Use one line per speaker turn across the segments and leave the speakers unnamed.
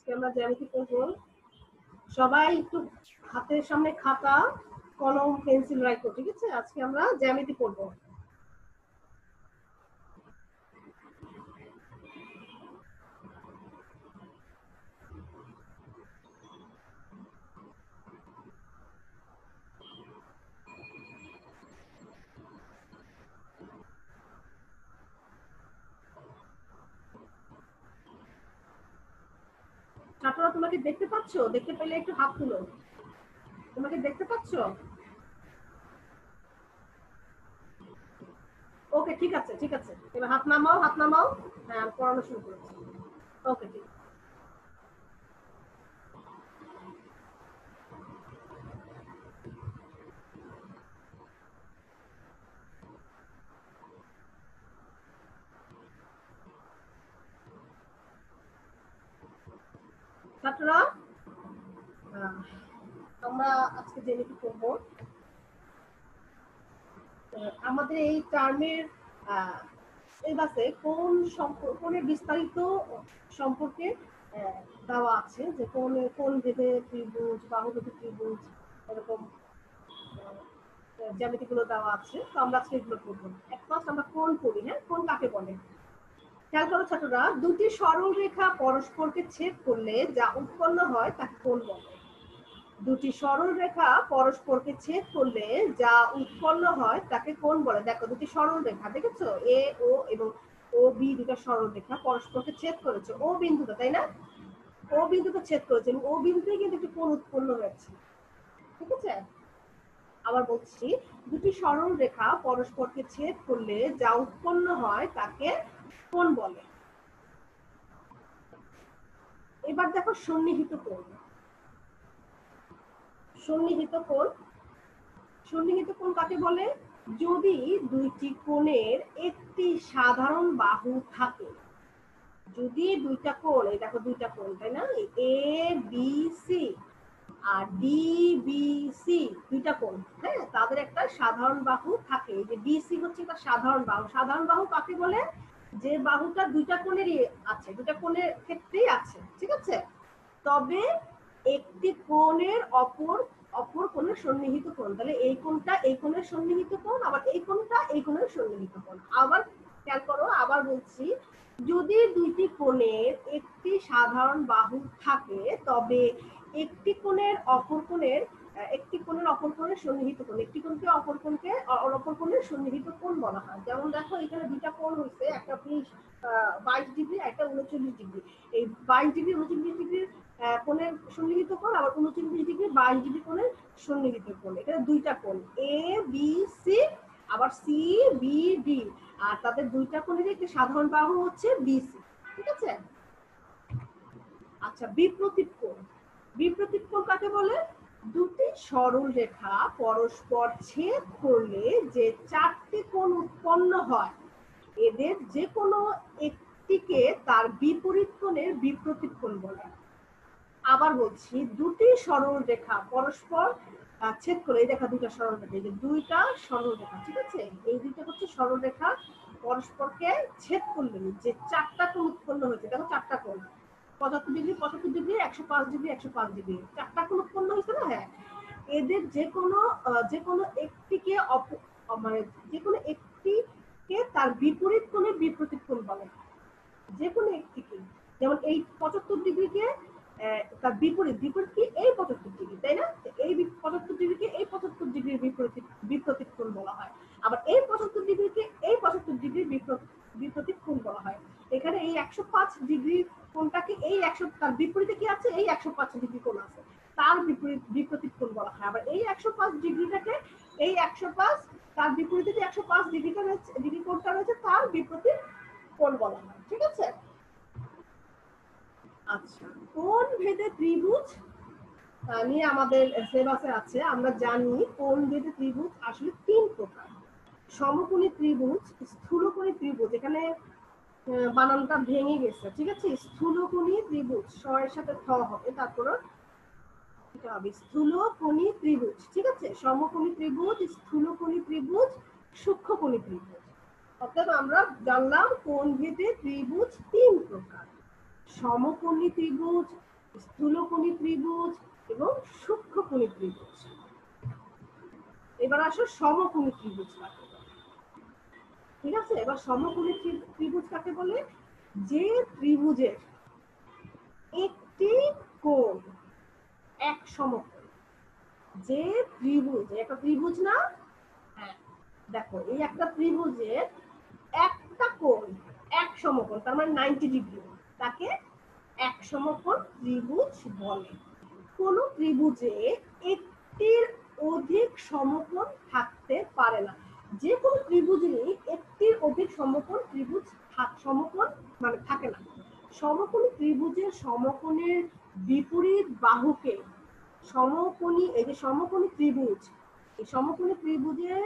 আজকে আমরা জ্যামিতি করব। সবাই একটু হাতের সামনে খাতা কলম পেন্সিল রাখো, ঠিক আছে? আজকে আমরা জ্যামিতি করব। ছাত্ররা তোমাকে দেখতে পাচ্ছ? দেখতে পেলে একটু হাত তুলো। তোমাকে দেখতে পাচ্ছ? ওকে, ঠিক আছে ঠিক আছে, এবার হাত নামাও হাত নামাও। হ্যাঁ, পড়ানো শুরু করেছি। ওকে, ঠিক। ছাত্ররা আমরা আজকে জ্যামিতি করব। আমাদের এই টার্মের এই বাসে কোনের বিস্তারিত সম্পর্কে দেওয়া আছে, যে কোন ভেদে ত্রিভুজ, বাহু ভেদে ত্রিভুজ, এরকম জ্যামিতি গুলো দেওয়া আছে। তো আমরা আজকে এগুলো করবো। ফার্স্ট আমরা কোণ করি। হ্যাঁ, কোণ কাকে বলে? খেয়াল করো ছাত্ররা, দুটি সরল রেখা পরস্পরকে ছেদ করলে যা উৎপন্ন হয় তাকে কোণ বলে। দুটি সরল রেখা পরস্পরকে ছেদ করলে যা উৎপন্ন হয় তাকে কোণ বলে। দেখো, দুটি সরল রেখা দেখেছো, এ ও এবং ও বি, দুটো সরল রেখা পরস্পরকে ছেদ করেছে ও বিন্দুতে, তাই না? ও বিন্দুতে ছেদ করেছে এবং ও বিন্দুতে কিন্তু একটি কোণ উৎপন্ন হয়েছে, ঠিক আছে? আবার বলছি, দুটি সরল রেখা পরস্পরকে ছেদ করলে যা উৎপন্ন হয় তাকে কোণ বলে। এবার দেখো সন্নিহিত কোণ। সন্নিহিত কোণ, সন্নিহিত কোণ কাকে বলে? যদি দুইটি কোণের একটি সাধারণ বাহু থাকে, যদি দুইটা কোণ, এই দেখো দুইটা কোণ, তাই না? A B C R D B C, দুইটা কোণ, হ্যাঁ, তাদের একটা সাধারণ বাহু থাকে। এই যে বিসি হচ্ছে একটা সাধারণ বাহু। সাধারণ বাহু কাকে বলে? যে বাহুটা দুইটা কোণেরই আছে, দুইটা কোণের ক্ষেত্রেই আছে, ঠিক আছে? তবে একটি কোণের অপর কোণের সন্নিহিত কোণ, তাহলে এই কোণটা এই কোণের সন্নিহিত কোণ, আবার এই কোণটা এই কোণের সন্নিহিত কোণ। আবার খেয়াল করো, আবার বলছি, যদি দুইটি কোণের একটি সাধারণ বাহু থাকে তবে একটি কোণের অপর কোণের সন্নিহিত কোণ, একটি কোণকে অপর কোণের সন্নিহিত কোণ বলা হয়। যেমন দেখো, এখানে দুইটা কোণ হয়েছে, একটা 22 ডিগ্রি, একটা 39 ডিগ্রি। এই 22 ডিগ্রি 39 ডিগ্রির কোণের সন্নিহিত কোণ, আবার 39 ডিগ্রি 22 ডিগ্রি কোণের সন্নিহিত কোণ। এখানে দুইটা কোণ এ বি সি, আবার সি বি ডি, আর তাদের দুইটা কোণের একটি সাধারণ বাহু হচ্ছে বিসি, ঠিক আছে? আচ্ছা, বিপ্রতীপ কোণ। বিপ্রতীপ কোণ কাকে বলে? দুটি সরল রেখা পরস্পর ছেদ করলে যে চারটি কোণ উৎপন্ন হয়, এদের যে কোনো একটিকে তার বিপরীত কোণের বিপ্রতীপ কোণ বলে। আবার বলছি, দুটি সরল রেখা পরস্পর ছেদ করে, এই দেখা দুইটা সরল রেখা, এই যে দুইটা সরল রেখা, ঠিক আছে? এই দুইটা হচ্ছে সরল রেখা, পরস্পরকে ছেদ করলে যে চারটা কোণ উৎপন্ন হয়েছে, দেখো চারটা কোণ, 75 ডিগ্রি 75 ডিগ্রি 105 ডিগ্রি 105 ডিগ্রি, চারটা কোণ উৎপন্ন হয়েছে না? হ্যাঁ, এদের যে কোনো একটিকে মানে যে কোনো একটিকে তার বিপরীত কোণের বিপরীত কোণ বলে। যে কোনো একটিকে, যেমন এই 75 ডিগ্রিকে তার বিপরীত কি? এই 75 ডিগ্রি, তাই না? এই 75 ডিগ্রিকে এই 75 ডিগ্রির বিপরীত কোণ বলা হয়। আবার এই 75 ডিগ্রিকে এই 75 ডিগ্রির বিপরীত কোণ বলা হয়। এখানে এই 105 ডিগ্রি কোণটাকে এই 100 তার বিপরীতে কি আছে? এই 105 ডিগ্রি কোণ আছে, তার বিপরীত কোণ বলা হয়। আবার এই 105 ডিগ্রিটাকে এই 105 তার বিপরীতে যে 105 ডিগ্রিটা রয়েছে, ডিগ্রি কোণটা রয়েছে, তার বিপরীত কোণ বলা হয়, ঠিক আছে? আচ্ছা, কোণ ভেদে ত্রিভুজ নিয়ে আমাদের সিলেবাসে আছে। আমরা জানি কোণ ভেদে ত্রিভুজ আসলে তিন প্রকার: সমকোণী ত্রিভুজ, স্থূলকোণী ত্রিভুজ, এখানে বানানটা ভেঙে গেছে, ঠিক আছে? স্থূলকোণী ত্রিভুজ, স এর সাথে থ হবে, তারপর এটা হবে স্থূলকোণী ত্রিভুজ, ঠিক আছে? সমকোণী ত্রিভুজ, স্থূলকোণী ত্রিভুজ, সূক্ষ্মকোণী ত্রিভুজ। অর্থাৎ আমরা জানলাম কোণ ভেদে ত্রিভুজ তিন প্রকার: সমকোণী ত্রিভুজ, স্থূলকোণী ত্রিভুজ এবং সূক্ষ্মকোণী ত্রিভুজ। এবার আসো সমকোণী ত্রিভুজ কাকে বলে। ঠিক আছে, এবার সমকোণী ত্রিভুজ কাকে বলে? যে ত্রিভুজের একটি কোণ এক সমকোণ। যে ত্রিভুজ, একটা ত্রিভুজ না? হ্যাঁ, দেখো এই একটা ত্রিভুজের একটা কোণ এক সমকোণ, তার মানে 90 ডিগ্রি, তাকে এক সমকোণ ত্রিভুজ বলে। কোন ত্রিভুজে একটির অধিক সমকোণ থাকতে পারে না। যে কোনো ত্রিভুজেরই একটির অধিক সমকোণ ত্রিভুজ সমকোণ মানে থাকে না। সমকোণী ত্রিভুজের সমকোণের বিপরীত বাহুকে সমকোণী, এই যে সমকোণী ত্রিভুজ, এই সমকোণী ত্রিভুজের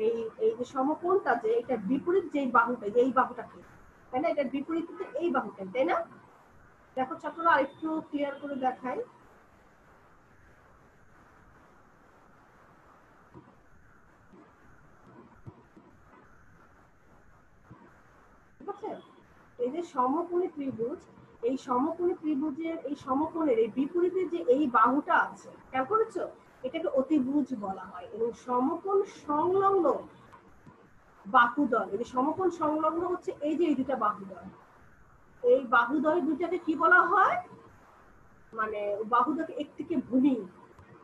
এই এই যে সমকোণটা, যে এটা বিপরীত যেই বাহুটা, এই বাহুটাকে, তাই না? এটার বিপরীত এই বাহুটা, তাই না? দেখো ছাত্ররা আরেকটু ক্লিয়ার করে দেখাই। ঠিক আছে, এই যে সমকোণী ত্রিভুজ, এই সমকোণী ত্রিভুজের এই সমকোণের এই বিপরীতে যে এই বাহুটা আছে, খেয়াল করেছো? এটাকে অতিভুজ বলা হয়। এবং সমকোণ সংলগ্ন বাহুদ্বয়, এই যে সমকোণ সংলগ্ন হচ্ছে এই যে এই দুটা বাহুদ্বয়, এই বাহুদ্বয় দুটাকে কি বলা হয়? মানে বাহুদ্বয়কে একটিকে ভূমি,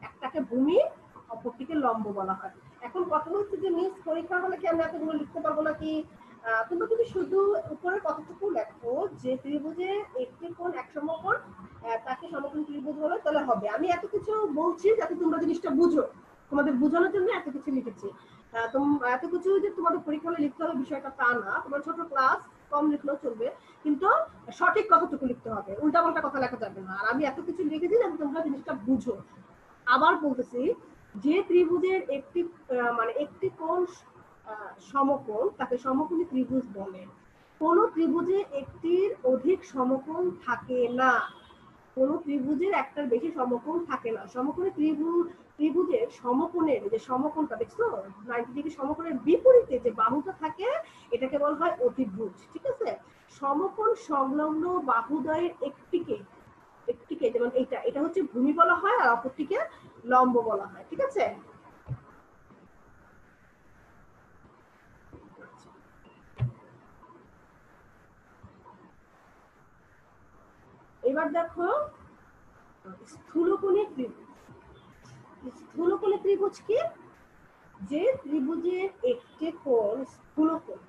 একটাকে ভূমি, অপরটিকে লম্ব বলা হয়। এখন কথা হচ্ছে যে মিস পরীক্ষার হলে কি আমরা এতগুলো লিখতে পারবো নাকি? তোমরা যদি শুধু উপরের কথাটুকু লেখো যে ত্রিভুজের একটি কোণ এক সমকোণ, তাকে সমকোণ ত্রিভুজ বলে, তাহলে হবে। আমি এত কিছু বলছি যাতে তোমরা জিনিসটা বুঝো, তোমাদের বোঝানোর জন্য এত কিছু লিখেছি। এত কিছু যে তোমাদের পরীক্ষা হলে লিখতে হবে বিষয়টা তা না। তোমার ছোট ক্লাস, কম লিখলেও চলবে, কিন্তু সঠিক কথাটুকু লিখতে হবে, উল্টাপাল্টা কথা লেখা যাবে না। আর আমি এত কিছু লিখেছি যাতে তোমরা জিনিসটা বুঝো। আবার বলতেছি, যে ত্রিভুজের একটি মানে একটি কোণ সমকোণ, তাকে সমকোণী ত্রিভুজ বলে। কোন ত্রিভুজে একটির অধিক সমকোণ থাকে না। কোন ত্রিভুজের একটার বেশি সমকোণ থাকে না। সমকোণী ত্রিভুজের সমকোণের যে সমকোণটা দেখছো 90 ডিগ্রি, সমকোণের বিপরীতে যে বাহুটা থাকে এটাকে বলা হয় অতিভুজ। ঠিক আছে, সমকোণ সংলগ্ন বাহুদ্বয়ের একটিকে, একটিকে যেমন এটা, এটা হচ্ছে ভূমি বলা হয়, আর অপরটিকে লম্ব বলা হয়। ঠিক আছে, এবার দেখো স্থূলকোণী ত্রিভুজ। স্থূলকোণী ত্রিভুজ কি? যে ত্রিভুজের একটি কোণ স্থূলকোণ।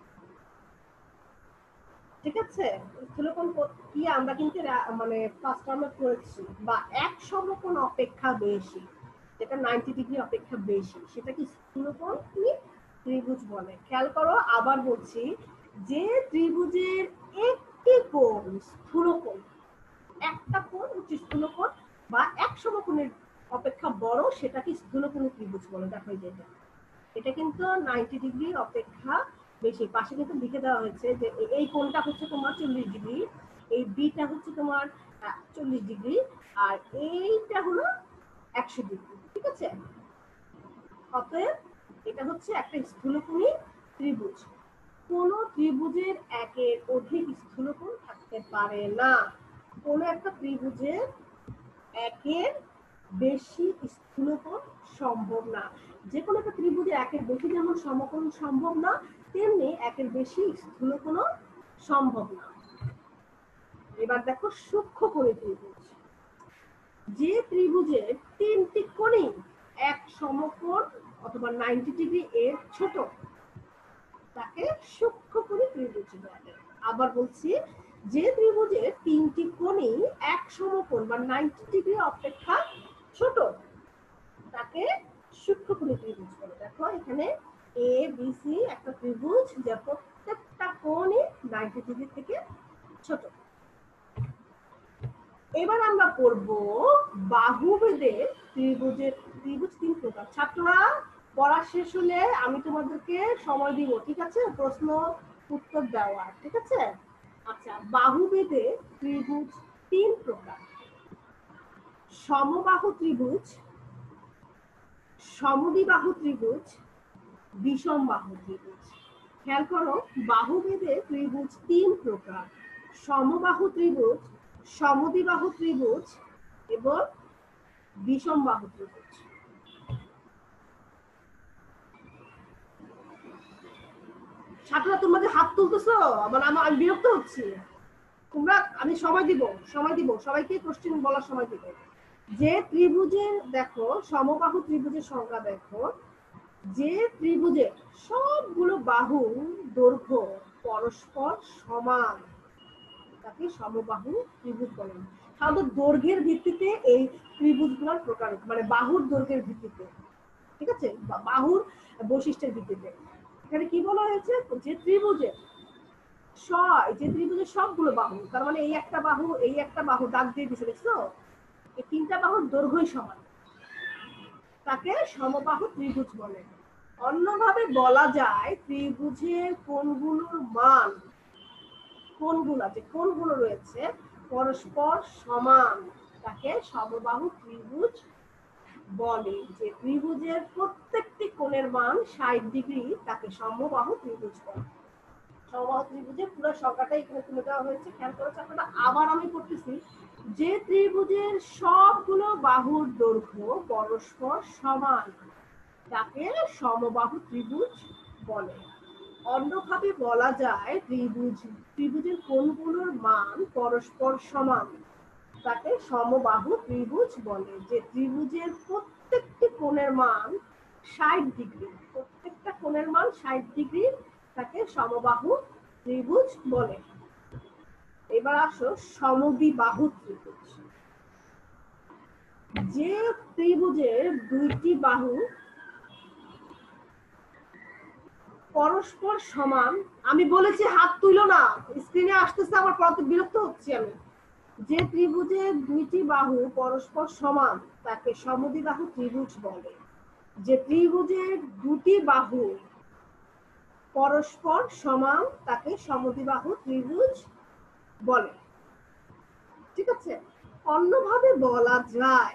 ঠিক আছে, স্থূলকোণ কি আমরা কিন্তু মানে ফার্স্ট টার্মে পড়েছি, বা এক সমকোণ অপেক্ষা বেশি, যেটা 90 ডিগ্রি অপেক্ষা বেশি, সেটা কি স্থূলকোণ ত্রিভুজ বলে। খেয়াল করো, আবার বলছি, যে ত্রিভুজের একটি কোণ স্থূলকোণ, একটা কোণ হচ্ছে স্থূলকোণ, বা এক সমকোণের অপেক্ষা বড়, সেটাকে স্থূলকোণী ত্রিভুজ বলে। দেখো এটা, এটা কিন্তু 90 ডিগ্রি অপেক্ষা বেশি। পাশে কিন্তু লিখে দেওয়া হয়েছে যে এই কোণটা হচ্ছে তোমার 40 ডিগ্রি, এই বিটা হচ্ছে তোমার 40 ডিগ্রি, আর এইটা হলো 100 ডিগ্রি। ঠিক আছে, অতএব এটা হচ্ছে একটা স্থূলকোণী ত্রিভুজ। কোন ত্রিভুজের একের অধিক স্থূলকোণ থাকতে পারে না। কোন একটা ত্রিভুজের একের বেশি স্থূলকোণ সম্ভব না। যে কোনো একটা ত্রিভুজে একের বেশি যেমন সমকোণ সম্ভব না, তেমনি একের বেশি স্থূলকোণও সম্ভব না। এবার দেখো সূক্ষ্মকোণী ত্রিভুজ। যে ত্রিভুজের তিনটি কোণই এক সমকোণ অথবা 90 ডিগ্রি এর ছোট, তাকে সূক্ষ্মকোণী ত্রিভুজ বলে। আবার বলছি, যে ত্রিভুজের তিনটি কোণই এক সমকোণ বা 90 ডিগ্রি অপেক্ষা ছোট, তাকে সূক্ষ্মকোণী ত্রিভুজ বলে। দেখো এখানে এ বি সি একটা ত্রিভুজ, যা প্রত্যেকটা কোণই 90 ডিগ্রি থেকে ছোট। এবার আমরা পড়ব বাহুভেদে ত্রিভুজের। ত্রিভুজ তিন প্রকার। ছাত্ররা, পড়া শেষ হলে আমি তোমাদেরকে সময় দিব, ঠিক আছে, প্রশ্ন উত্তর দেওয়ার। ঠিক আছে, আচ্ছা, বাহুভেদে ত্রিভুজ তিন প্রকার: সমবাহু ত্রিভুজ, সমদ্বিবাহু ত্রিভুজ, বিষমবাহু ত্রিভুজ। খেয়াল করো, বাহুভেদে ত্রিভুজ তিন প্রকার: সমবাহু ত্রিভুজ, সমদ্বিবাহু ত্রিভুজ, এবং বিষমবাহু ত্রিভুজ। ছাত্ররা তোমরা যে হাত তুলতেছো, মানে আমি বিরক্ত হচ্ছি। তোমরা, আমি সময় দিব সবাইকে কোশ্চেন বলার সময় দিব। যে ত্রিভুজের দেখো সমবাহু ত্রিভুজের সংখ্যা দেখো, যে ত্রিভুজের সবগুলো বাহু দৈর্ঘ্য পরস্পর সমান তাকে সমবাহু ত্রিভুজ বলে। সাধারণত দৈর্ঘ্যের ভিত্তিতে এই ত্রিভুজগুলোর প্রকার, মানে বাহুর দৈর্ঘ্যের ভিত্তিতে, ঠিক আছে, বাহুর বৈশিষ্ট্যের ভিত্তিতে। এখানে কি বলা হয়েছে, যে ত্রিভুজের সবগুলো বাহু, তার মানে এই একটা বাহু দাগ দিয়ে দিছে, দেখছো, এই তিনটা বাহুর দৈর্ঘ্যই সমান, তাকে সমবাহু ত্রিভুজ বলে। অন্যভাবে বলা যায় ত্রিভুজের কোণগুলোর মান, কোণগুলো রয়েছে পরস্পর সমান, তাকে সমবাহু ত্রিভুজ বলে। যে ত্রিভুজের প্রত্যেকটি কোণের মান 60 ডিগ্রি, তাকে সমবাহু ত্রিভুজ বলে। সমবাহু ত্রিভুজের পুরো সংখ্যাটা এখানে তুলে দেওয়া হয়েছে, খেয়াল করেছে আপনারা। আবার আমি পড়তেছি, যে ত্রিভুজের সবগুলো বাহুর দৈর্ঘ্য পরস্পর সমান তাকে সমবাহু ত্রিভুজ বলে। অন্যভাবে বলা যায় ত্রিভুজের কোণগুলোর মান পরস্পর সমান, তাকে সমবাহু ত্রিভুজ বলে। যে ত্রিভুজের প্রত্যেকটি কোণের মান 60 ডিগ্রি, প্রত্যেকটা কোণের মান 60 ডিগ্রি, তাকে সমবাহু ত্রিভুজ বলে। এবার আসো সমদ্বিবাহু ত্রিভুজ। যে ত্রিভুজের দুইটি বাহু পরস্পর সমান, আমি বলেছি হাত তুলো না, স্ক্রিনে আসতেছে আমার, পড়াতে বিরক্ত হচ্ছি আমি। যে ত্রিভুজের দুইটি বাহু পরস্পর সমান তাকে সমদ্বিবাহু ত্রিভুজ বলে। যে ত্রিভুজের দুটি বাহু পরস্পর সমান তাকে সমদ্বিবাহু ত্রিভুজ বলে, ঠিক আছে। অন্যভাবে বলা যায়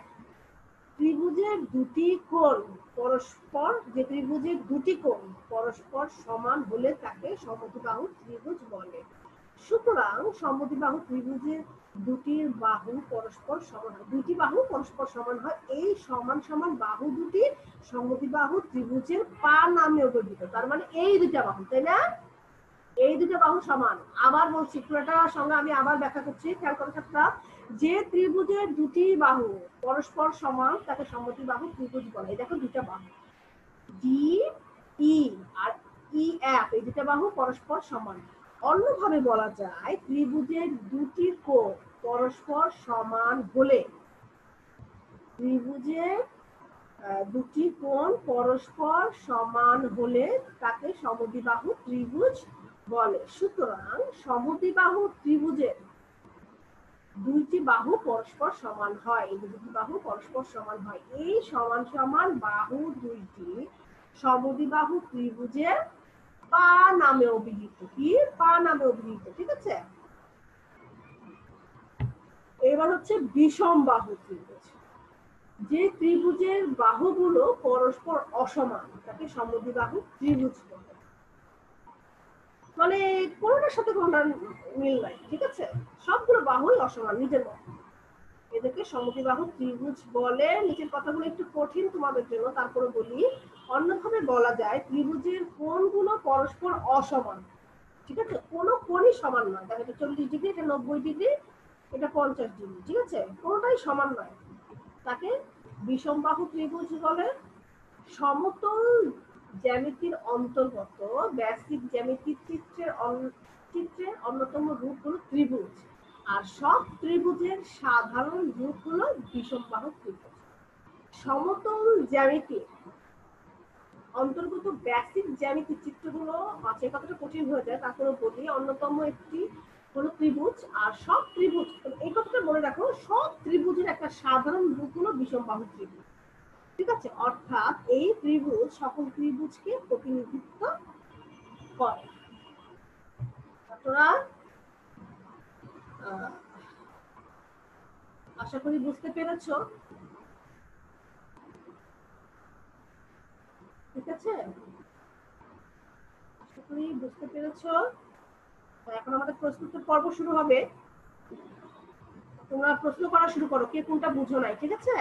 ত্রিভুজের দুটি কোণ যে ত্রিভুজের দুটি কোণ পরস্পর সমান হলে তাকে সমদ্বিবাহু ত্রিভুজ বলে। সুতরাং সমদ্বিবাহু ত্রিভুজের দুটি বাহু পরস্পর সমান হয়, দুটি বাহু পরস্পর সমান হয়, এই সমান সমান বাহু দুটি সমদ্বিবাহু ত্রিভুজের পা নামে অভিহিত। তার মানে এই দুটা বাহু, তাই না, এই দুটো বাহু সমান। আবার বলছি, পুরোটার সঙ্গে আমি আবার ব্যাখ্যা করছি, খেয়াল করে থাকবা। যে ত্রিভুজের দুটি বাহু পরস্পর সমান তাকে সমদ্বিবাহু ত্রিভুজ বলে। দেখো দুটা বাহু ডি ই আর ই এফ, এই দুটা বাহু পরস্পর সমান। অন্যভাবে বলা যায় ত্রিভুজের দুটি কোণ পরস্পর সমান হলে, ত্রিভুজের দুটি কোণ পরস্পর সমান হলে তাকে সমদ্বিবাহু ত্রিভুজ বলে। সুতরাং সমদ্বিবাহু ত্রিভুজের দুইটি বাহু পরস্পর সমান হয়, এই দুটি বাহু পরস্পর সমান হয়, এই সমান সমান বাহু দুইটি সমদ্বিবাহু ত্রিভুজের পা নামে অভিহিত। কি পা নামে অভিহিত, ঠিক আছে। এবার হচ্ছে বিষমবাহু ত্রিভুজ। যে ত্রিভুজের বাহুগুলো পরস্পর অসমান তাকে সমদ্বিবাহু ত্রিভুজ বলে। মানে কোনটার সাথে কোনটার মিল নাই, ঠিক আছে, সবগুলো বাহুই অসমান নিজের মতো, এদেরকে সমদ্বিবাহু ত্রিভুজ বলে। নিচের কথাগুলো একটু কঠিন তোমাদের জন্য, তারপরে বলি। অন্যভাবে বলা যায় ত্রিভুজের কোণগুলো পরস্পর অসমান, ঠিক আছে, কোনো কোণই সমান নয়। দেখো এটা 40 ডিগ্রি, এটা 90 ডিগ্রি, এটা 50 ডিগ্রি, ঠিক আছে, কোনোটাই সমান নয়, তাকে বিষমবাহু ত্রিভুজ বলে। সমতল জ্যামিতির অন্তর্গত বেসিক জ্যামিতির চিত্রের অন্যতম রূপ হলো ত্রিভুজ, আর সব ত্রিভুজের সাধারণ রূপ হলো বিষমবাহু ত্রিভুজ। সমতল জ্যামিতির অন্তর্গত বেসিক জ্যামিতির চিত্রগুলো আছে, কতটা কঠিন হয়ে যায়, তারপরে বলি। অন্যতম একটি হলো ত্রিভুজ, আর সব ত্রিভুজ, এই কথাটা মনে রাখো, সব ত্রিভুজের একটা সাধারণ রূপ হলো বিষমবাহু ত্রিভুজ, ঠিক আছে। অর্থাৎ এই ত্রিভুজ সকল ত্রিভুজকে প্রতিনিধিত্ব করে। আপনারা আশা করি বুঝতে পেরেছো, ঠিক আছে, আশা করি বুঝতে পেরেছো। এখন আমাদের প্রশ্নোত্তর পর্ব শুরু হবে। তোমরা প্রশ্ন করা শুরু করো, কে কোনটা বুঝো নাই, ঠিক আছে?